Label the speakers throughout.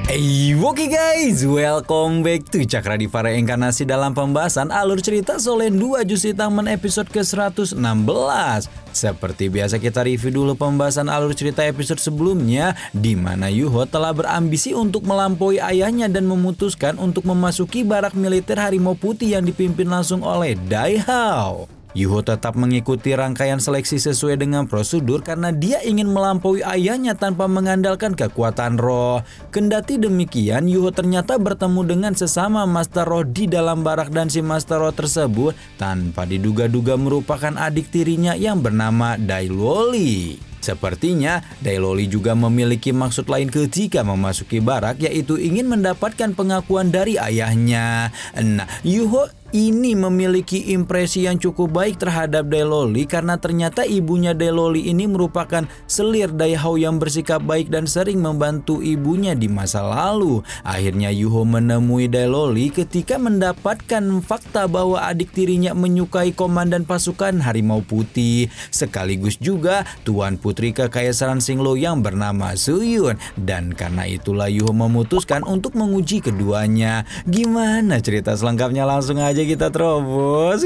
Speaker 1: Oke guys, welcome back to Cakradivara Inkarnasi dalam pembahasan alur cerita Solen 2 Juz Hitam episode ke-116. Seperti biasa kita review dulu pembahasan alur cerita episode sebelumnya, di mana Yuho telah berambisi untuk melampaui ayahnya dan memutuskan untuk memasuki barak militer Harimau Putih yang dipimpin langsung oleh Dai Hao. Yuho tetap mengikuti rangkaian seleksi sesuai dengan prosedur karena dia ingin melampaui ayahnya tanpa mengandalkan kekuatan roh. Kendati demikian, Yuho ternyata bertemu dengan sesama Master Roh di dalam barak dan si Master Roh tersebut tanpa diduga-duga merupakan adik tirinya yang bernama Dai Loli. Sepertinya Dai Loli juga memiliki maksud lain ketika memasuki barak, yaitu ingin mendapatkan pengakuan dari ayahnya. Nah, Yuho ini memiliki impresi yang cukup baik terhadap Dai Loli karena ternyata ibunya Dai Loli ini merupakan selir Dai Hao yang bersikap baik dan sering membantu ibunya di masa lalu. Akhirnya Yuho menemui Dai Loli ketika mendapatkan fakta bahwa adik tirinya menyukai komandan pasukan Harimau Putih, sekaligus juga Tuan Putri Kekaisaran Xinglo yang bernama Suyun. Dan karena itulah Yuho memutuskan untuk menguji keduanya. Gimana cerita selengkapnya? Langsung aja kita terobos.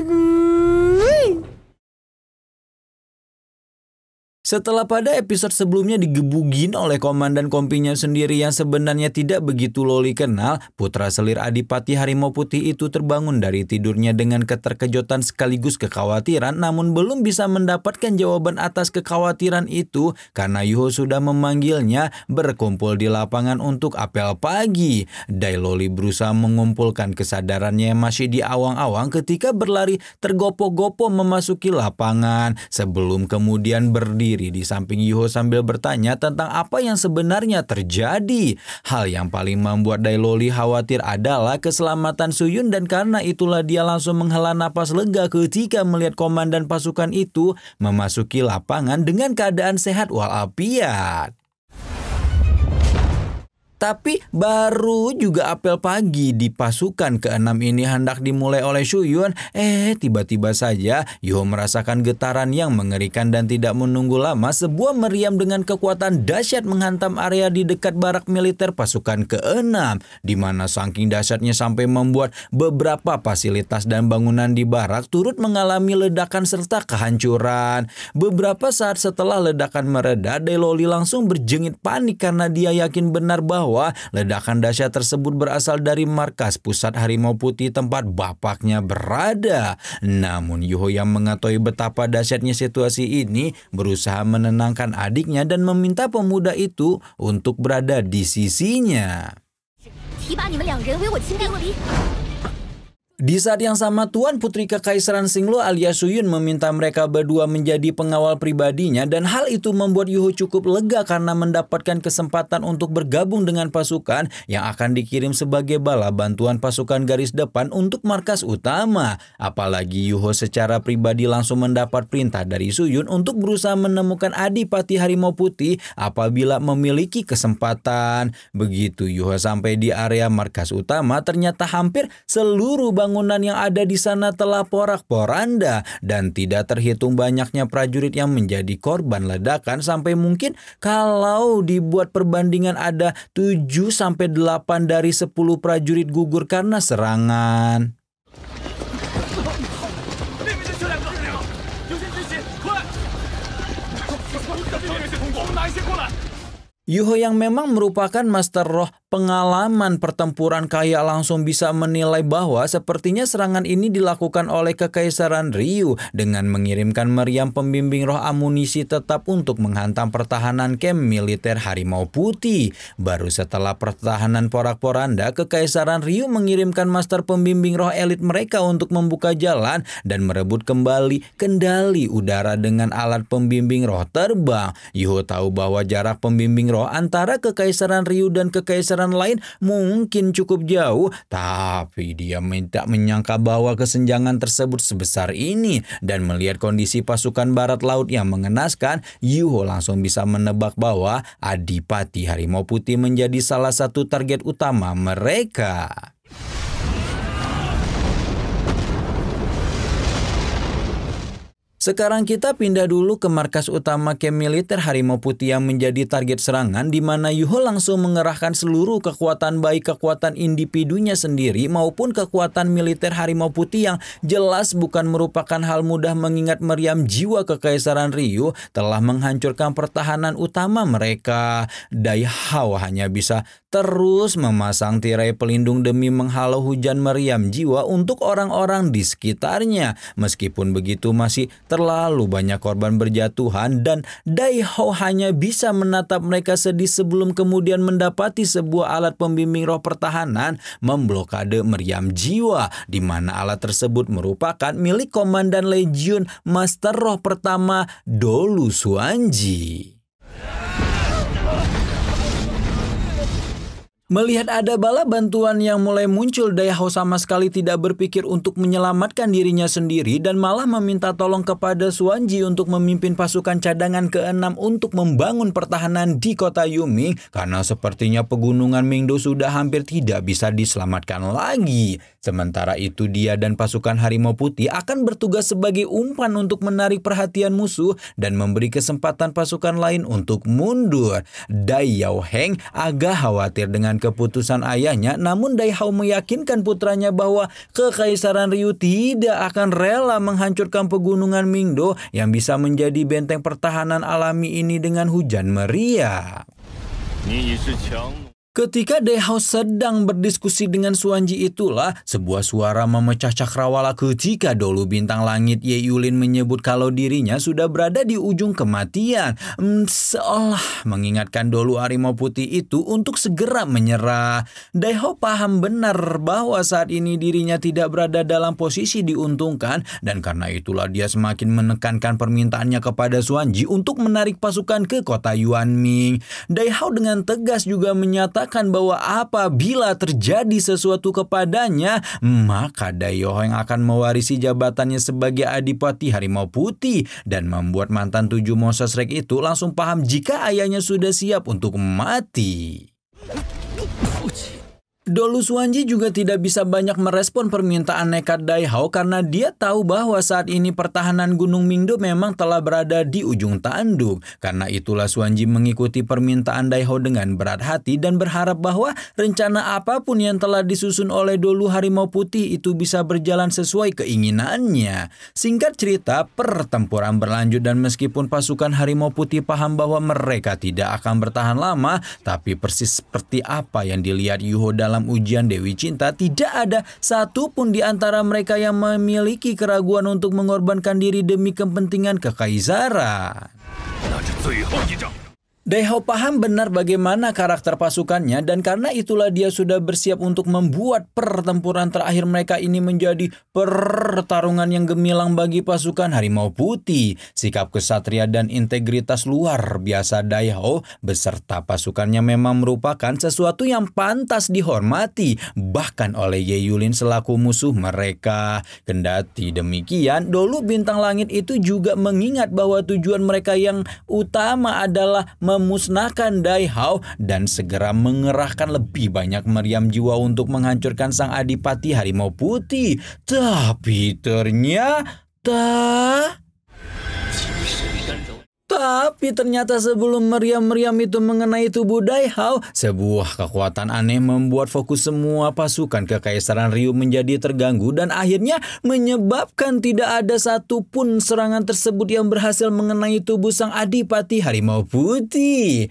Speaker 1: Setelah pada episode sebelumnya digebugin oleh komandan kompinya sendiri yang sebenarnya tidak begitu Loli kenal, putra selir Adipati Harimau Putih itu terbangun dari tidurnya dengan keterkejutan sekaligus kekhawatiran, namun belum bisa mendapatkan jawaban atas kekhawatiran itu karena Yuho sudah memanggilnya berkumpul di lapangan untuk apel pagi. Dai Loli berusaha mengumpulkan kesadarannya yang masih di awang-awang ketika berlari tergopoh-gopoh memasuki lapangan sebelum kemudian berdiri di samping Yuho sambil bertanya tentang apa yang sebenarnya terjadi. Hal yang paling membuat Dai Loli khawatir adalah keselamatan Suyun, dan karena itulah dia langsung menghela napas lega ketika melihat komandan pasukan itu memasuki lapangan dengan keadaan sehat walafiat. Tapi baru juga apel pagi di pasukan ke-6 ini hendak dimulai oleh Suyun, tiba-tiba saja Yuho merasakan getaran yang mengerikan dan tidak menunggu lama sebuah meriam dengan kekuatan dahsyat menghantam area di dekat barak militer pasukan ke-6, di mana saking dahsyatnya sampai membuat beberapa fasilitas dan bangunan di barak turut mengalami ledakan serta kehancuran. Beberapa saat setelah ledakan mereda, Dai Loli langsung berjengit panik karena dia yakin benar bahwa ledakan dahsyat tersebut berasal dari markas pusat Harimau Putih tempat bapaknya berada. Namun Yuho yang mengetahui betapa dahsyatnya situasi ini berusaha menenangkan adiknya dan meminta pemuda itu untuk berada di sisinya. Di saat yang sama, Tuan Putri Kekaisaran Xinglo alias Suyun meminta mereka berdua menjadi pengawal pribadinya, dan hal itu membuat Yuho cukup lega karena mendapatkan kesempatan untuk bergabung dengan pasukan yang akan dikirim sebagai bala bantuan pasukan garis depan untuk markas utama. Apalagi Yuho secara pribadi langsung mendapat perintah dari Suyun untuk berusaha menemukan Adipati Harimau Putih apabila memiliki kesempatan. Begitu Yuho sampai di area markas utama, ternyata hampir seluruh bangunan yang ada di sana telah porak-poranda dan tidak terhitung banyaknya prajurit yang menjadi korban ledakan, sampai mungkin kalau dibuat perbandingan ada 7-8 dari 10 prajurit gugur karena serangan. Yuho yang memang merupakan Master Roh pengalaman pertempuran kaya langsung bisa menilai bahwa sepertinya serangan ini dilakukan oleh Kekaisaran Ryu dengan mengirimkan meriam pembimbing roh amunisi tetap untuk menghantam pertahanan camp militer Harimau Putih. Baru setelah pertahanan porak-poranda, Kekaisaran Ryu mengirimkan master pembimbing roh elit mereka untuk membuka jalan dan merebut kembali kendali udara dengan alat pembimbing roh terbang. Yuho tahu bahwa jarak pembimbing roh antara Kekaisaran Ryu dan Kekaisaran lain mungkin cukup jauh, tapi dia tidak menyangka bahwa kesenjangan tersebut sebesar ini. Dan melihat kondisi pasukan barat laut yang mengenaskan, Yuho langsung bisa menebak bahwa Adipati Harimau Putih menjadi salah satu target utama mereka. Sekarang kita pindah dulu ke markas utama camp militer Harimau Putih yang menjadi target serangan, di mana Yuho langsung mengerahkan seluruh kekuatan, baik kekuatan individunya sendiri maupun kekuatan militer Harimau Putih, yang jelas bukan merupakan hal mudah mengingat meriam jiwa Kekaisaran Ryu telah menghancurkan pertahanan utama mereka. Dai Hao hanya bisa terus memasang tirai pelindung demi menghalau hujan meriam jiwa untuk orang-orang di sekitarnya. Meskipun begitu, masih terlalu banyak korban berjatuhan dan Dai Hao hanya bisa menatap mereka sedih sebelum kemudian mendapati sebuah alat pembimbing roh pertahanan memblokade meriam jiwa, di mana alat tersebut merupakan milik Komandan Legiun Master Roh pertama Dolu Xuanji. Melihat ada bala bantuan yang mulai muncul, Dai Hao sama sekali tidak berpikir untuk menyelamatkan dirinya sendiri dan malah meminta tolong kepada Xuanji untuk memimpin pasukan cadangan ke-6 untuk membangun pertahanan di kota Yuming, karena sepertinya pegunungan Mingdo sudah hampir tidak bisa diselamatkan lagi. Sementara itu dia dan pasukan Harimau Putih akan bertugas sebagai umpan untuk menarik perhatian musuh dan memberi kesempatan pasukan lain untuk mundur. Dai Yao Heng agak khawatir dengan keputusan ayahnya, namun Dai Hao meyakinkan putranya bahwa Kekaisaran Ryu tidak akan rela menghancurkan pegunungan Mingdo yang bisa menjadi benteng pertahanan alami ini dengan hujan meriam. Ketika Dai Hao sedang berdiskusi dengan Xuanji, itulah sebuah suara memecah cakrawala ketika Dolu Bintang Langit Ye Yulin menyebut kalau dirinya sudah berada di ujung kematian, seolah mengingatkan Dolu Harimau Putih itu untuk segera menyerah. Dai Hao paham benar bahwa saat ini dirinya tidak berada dalam posisi diuntungkan, dan karena itulah dia semakin menekankan permintaannya kepada Xuanji untuk menarik pasukan ke kota Yuanming. Dai Hao dengan tegas juga menyatakan bahwa apabila terjadi sesuatu kepadanya, maka Dai Hao akan mewarisi jabatannya sebagai Adipati Harimau Putih, dan membuat mantan 7 Moses Rex itu langsung paham jika ayahnya sudah siap untuk mati. Dolu Xuanji juga tidak bisa banyak merespon permintaan nekat Dai Hao karena dia tahu bahwa saat ini pertahanan Gunung Mingdo memang telah berada di ujung tanduk. Karena itulah Xuanji mengikuti permintaan Dai Hao dengan berat hati dan berharap bahwa rencana apapun yang telah disusun oleh Dolu Harimau Putih itu bisa berjalan sesuai keinginannya. Singkat cerita, pertempuran berlanjut dan meskipun pasukan Harimau Putih paham bahwa mereka tidak akan bertahan lama, tapi persis seperti apa yang dilihat Yuho dalam ujian Dewi Cinta, tidak ada satupun di antara mereka yang memiliki keraguan untuk mengorbankan diri demi kepentingan kekaisaran. Dai Hao paham benar bagaimana karakter pasukannya, dan karena itulah dia sudah bersiap untuk membuat pertempuran terakhir mereka ini menjadi pertarungan yang gemilang bagi pasukan Harimau Putih. Sikap kesatria dan integritas luar biasa Dai Hao beserta pasukannya memang merupakan sesuatu yang pantas dihormati, bahkan oleh Ye Yulin selaku musuh mereka. Kendati demikian, Dolu Bintang Langit itu juga mengingat bahwa tujuan mereka yang utama adalah memusnahkan Dai Hao dan segera mengerahkan lebih banyak meriam jiwa untuk menghancurkan sang Adipati Harimau Putih. Tapi ternyata sebelum meriam-meriam itu mengenai tubuh Dai Hao, sebuah kekuatan aneh membuat fokus semua pasukan Kekaisaran Ryu menjadi terganggu dan akhirnya menyebabkan tidak ada satupun serangan tersebut yang berhasil mengenai tubuh sang Adipati Harimau Putih.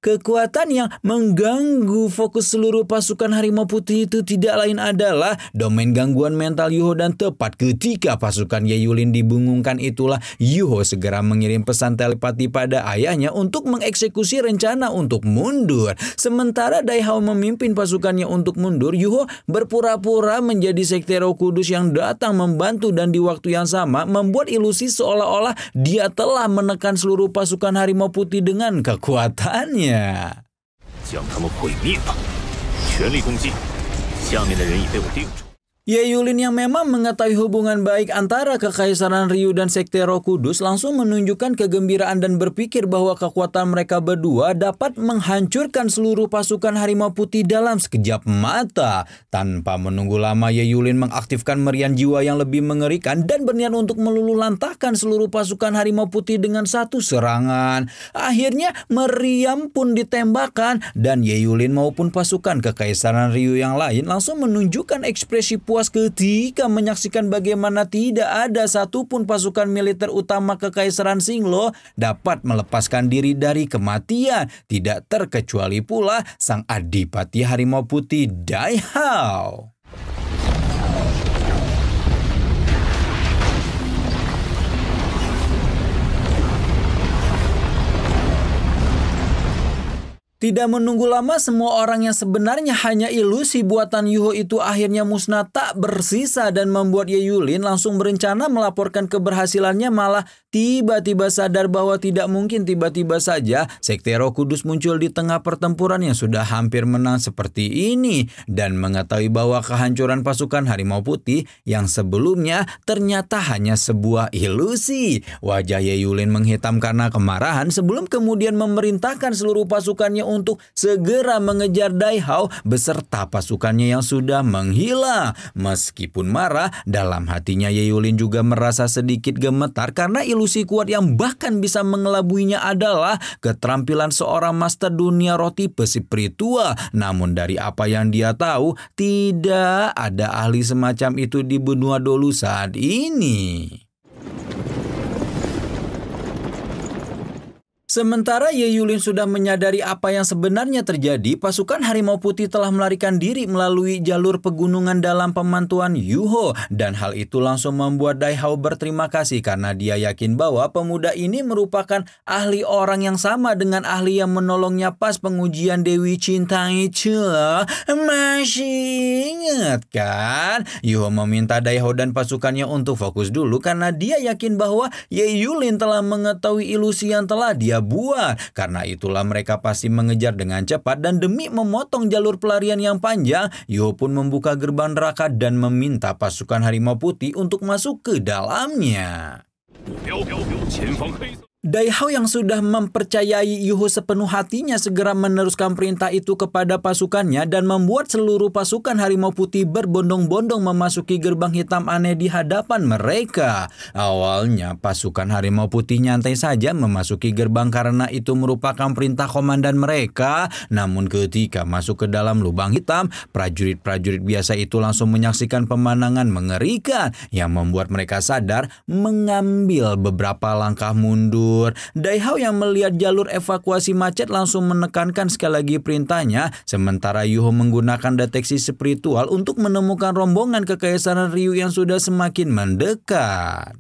Speaker 1: Kekuatan yang mengganggu fokus seluruh pasukan Harimau Putih itu tidak lain adalah domain gangguan mental Yuho, dan tepat ketika pasukan Ye Yulin dibingungkan itulah Yuho segera mengirim pesan telepati pada ayahnya untuk mengeksekusi rencana untuk mundur. Sementara Dai Hao memimpin pasukannya untuk mundur, Yuho berpura-pura menjadi Sekte Roh Kudus yang datang membantu dan di waktu yang sama membuat ilusi seolah-olah dia telah menekan seluruh pasukan Harimau Putih dengan kekuatannya. Ye Yulin yang memang mengetahui hubungan baik antara Kekaisaran Ryu dan Sekte Roh Kudus langsung menunjukkan kegembiraan dan berpikir bahwa kekuatan mereka berdua dapat menghancurkan seluruh pasukan Harimau Putih dalam sekejap mata. Tanpa menunggu lama, Ye Yulin mengaktifkan meriam jiwa yang lebih mengerikan dan berniat untuk meluluhlantahkan seluruh pasukan Harimau Putih dengan satu serangan. Akhirnya meriam pun ditembakkan dan Ye Yulin maupun pasukan Kekaisaran Ryu yang lain langsung menunjukkan ekspresi puas ketika menyaksikan bagaimana tidak ada satupun pasukan militer utama Kekaisaran Xinglo dapat melepaskan diri dari kematian, tidak terkecuali pula sang adipati Harimau Putih Dai Hao. Tidak menunggu lama, semua orang yang sebenarnya hanya ilusi buatan Yuho itu akhirnya musnah tak bersisa dan membuat Ye Yulin langsung berencana melaporkan keberhasilannya, malah tiba-tiba sadar bahwa tidak mungkin tiba-tiba saja Sekte Roh Kudus muncul di tengah pertempuran yang sudah hampir menang seperti ini, dan mengetahui bahwa kehancuran pasukan Harimau Putih yang sebelumnya ternyata hanya sebuah ilusi. Wajah Ye Yulin menghitam karena kemarahan sebelum kemudian memerintahkan seluruh pasukannya untuk segera mengejar Dai Hao beserta pasukannya yang sudah menghilang. Meskipun marah, dalam hatinya Ye Yulin juga merasa sedikit gemetar karena ilusi kuat yang bahkan bisa mengelabuinya adalah keterampilan seorang master dunia roh tipe spiritual. Namun dari apa yang dia tahu, tidak ada ahli semacam itu di benua Dolu saat ini. Sementara Ye Yulin sudah menyadari apa yang sebenarnya terjadi, pasukan Harimau Putih telah melarikan diri melalui jalur pegunungan dalam pemantauan Yuho, dan hal itu langsung membuat Dai Hao berterima kasih karena dia yakin bahwa pemuda ini merupakan ahli orang yang sama dengan ahli yang menolongnya pas pengujian Dewi Cinta itu. Masih ingat kan? Yuho meminta Dai Hao dan pasukannya untuk fokus dulu karena dia yakin bahwa Ye Yulin telah mengetahui ilusi yang telah dia buat. Karena itulah mereka pasti mengejar dengan cepat, dan demi memotong jalur pelarian yang panjang, Yuho pun membuka gerbang neraka dan meminta pasukan Harimau Putih untuk masuk ke dalamnya. Dai Hao yang sudah mempercayai Yuho sepenuh hatinya segera meneruskan perintah itu kepada pasukannya dan membuat seluruh pasukan Harimau Putih berbondong-bondong memasuki gerbang hitam aneh di hadapan mereka. Awalnya pasukan Harimau Putih nyantai saja memasuki gerbang karena itu merupakan perintah komandan mereka. Namun ketika masuk ke dalam lubang hitam, prajurit-prajurit biasa itu langsung menyaksikan pemandangan mengerikan yang membuat mereka sadar mengambil beberapa langkah mundur. Dai Hao yang melihat jalur evakuasi macet langsung menekankan sekali lagi perintahnya, sementara Yuho menggunakan deteksi spiritual untuk menemukan rombongan Kekaisaran Ryu yang sudah semakin mendekat.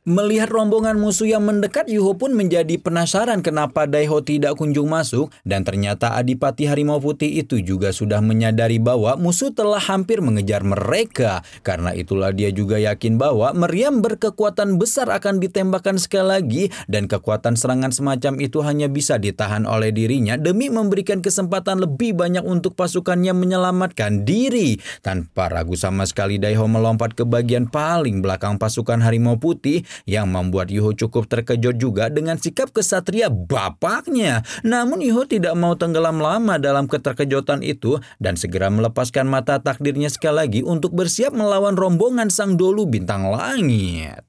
Speaker 1: Melihat rombongan musuh yang mendekat, Yuho pun menjadi penasaran kenapa Dai Hao tidak kunjung masuk, dan ternyata Adipati Harimau Putih itu juga sudah menyadari bahwa musuh telah hampir mengejar mereka. Karena itulah dia juga yakin bahwa meriam berkekuatan besar akan ditembakkan sekali lagi, dan kekuatan serangan semacam itu hanya bisa ditahan oleh dirinya demi memberikan kesempatan lebih banyak untuk pasukannya menyelamatkan diri. Tanpa ragu sama sekali, Dai Hao melompat ke bagian paling belakang pasukan Harimau Putih, yang membuat Yuho cukup terkejut juga dengan sikap kesatria bapaknya. Namun Yuho tidak mau tenggelam lama dalam keterkejutan itu dan segera melepaskan mata takdirnya sekali lagi untuk bersiap melawan rombongan Sang Dolu Bintang Langit.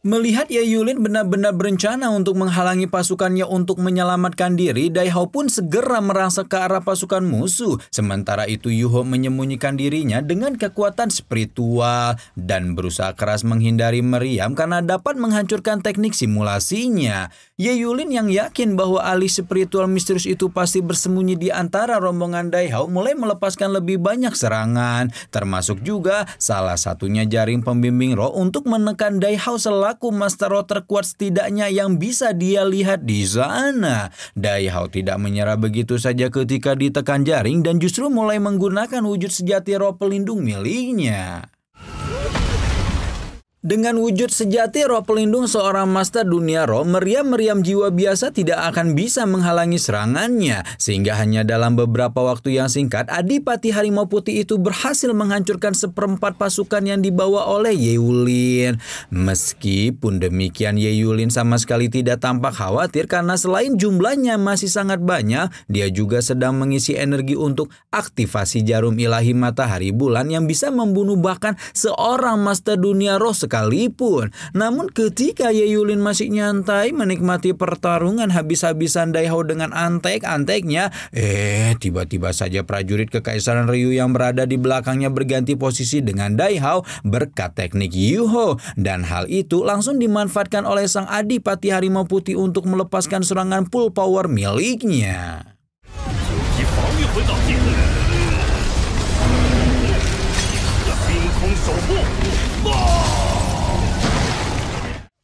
Speaker 1: Melihat Ye Yulin benar-benar berencana untuk menghalangi pasukannya untuk menyelamatkan diri, Dai Hao pun segera merangsek ke arah pasukan musuh. Sementara itu Yuho menyembunyikan dirinya dengan kekuatan spiritual dan berusaha keras menghindari meriam karena dapat menghancurkan teknik simulasinya. Ye Yulin yang yakin bahwa ahli spiritual misterius itu pasti bersembunyi di antara rombongan Dai Hao mulai melepaskan lebih banyak serangan, termasuk juga salah satunya jaring pembimbing roh untuk menekan Dai Hao selaku master roh terkuat setidaknya yang bisa dia lihat di sana. Dai Hao tidak menyerah begitu saja ketika ditekan jaring dan justru mulai menggunakan wujud sejati roh pelindung miliknya. Dengan wujud sejati roh pelindung seorang Master Dunia Roh, meriam-meriam jiwa biasa tidak akan bisa menghalangi serangannya. Sehingga hanya dalam beberapa waktu yang singkat, Adipati Harimau Putih itu berhasil menghancurkan seperempat pasukan yang dibawa oleh Ye Yulin. Meskipun demikian, Ye Yulin sama sekali tidak tampak khawatir karena selain jumlahnya masih sangat banyak, dia juga sedang mengisi energi untuk aktivasi jarum ilahi matahari bulan yang bisa membunuh bahkan seorang Master Dunia Roh sekalipun. Namun ketika Ye Yulin masih nyantai menikmati pertarungan habis-habisan Dai Hao dengan antek-anteknya, tiba-tiba saja prajurit Kekaisaran Ryu yang berada di belakangnya berganti posisi dengan Dai Hao berkat teknik Yuho, dan hal itu langsung dimanfaatkan oleh sang Adipati Harimau Putih untuk melepaskan serangan full power miliknya.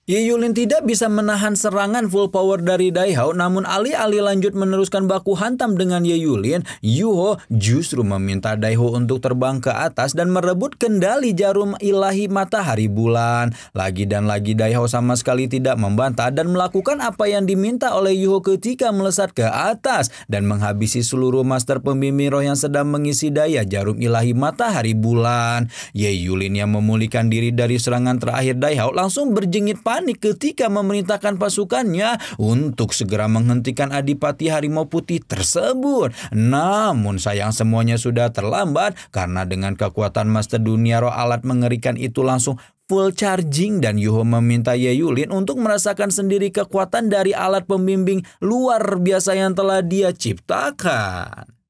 Speaker 1: Ye Yulin tidak bisa menahan serangan full power dari Dai Hao, namun alih-alih lanjut meneruskan baku hantam dengan Ye Yulin, Yuho justru meminta Dai Hao untuk terbang ke atas dan merebut kendali jarum ilahi matahari bulan. Lagi dan lagi Dai Hao sama sekali tidak membantah dan melakukan apa yang diminta oleh Yuho ketika melesat ke atas dan menghabisi seluruh master pembimbing roh yang sedang mengisi daya jarum ilahi matahari bulan. Ye Yulin yang memulihkan diri dari serangan terakhir Dai Hao langsung berjengit panik ketika memerintahkan pasukannya untuk segera menghentikan Adipati Harimau Putih tersebut. Namun sayang semuanya sudah terlambat karena dengan kekuatan Master Dunia Roh alat mengerikan itu langsung full charging dan Yuho meminta Ye Yulin untuk merasakan sendiri kekuatan dari alat pembimbing luar biasa yang telah dia ciptakan.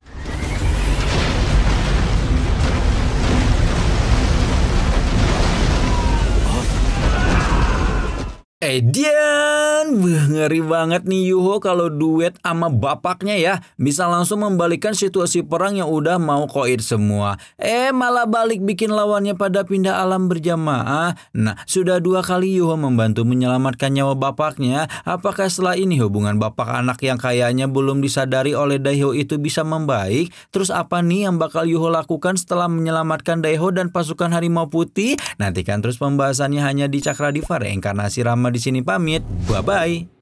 Speaker 1: Ngeri banget nih Yuho kalau duet sama bapaknya ya. Bisa langsung membalikan situasi perang yang udah mau koit semua. Malah balik bikin lawannya pada pindah alam berjamaah. Nah, sudah 2 kali Yuho membantu menyelamatkan nyawa bapaknya. Apakah setelah ini hubungan bapak anak yang kayaknya belum disadari oleh Dai Hao itu bisa membaik? Terus apa nih yang bakal Yuho lakukan setelah menyelamatkan Dai Hao dan pasukan Harimau Putih? Nantikan terus pembahasannya hanya di Cakra Diva Reinkarnasi Rama di sini pamit. Bye-bye.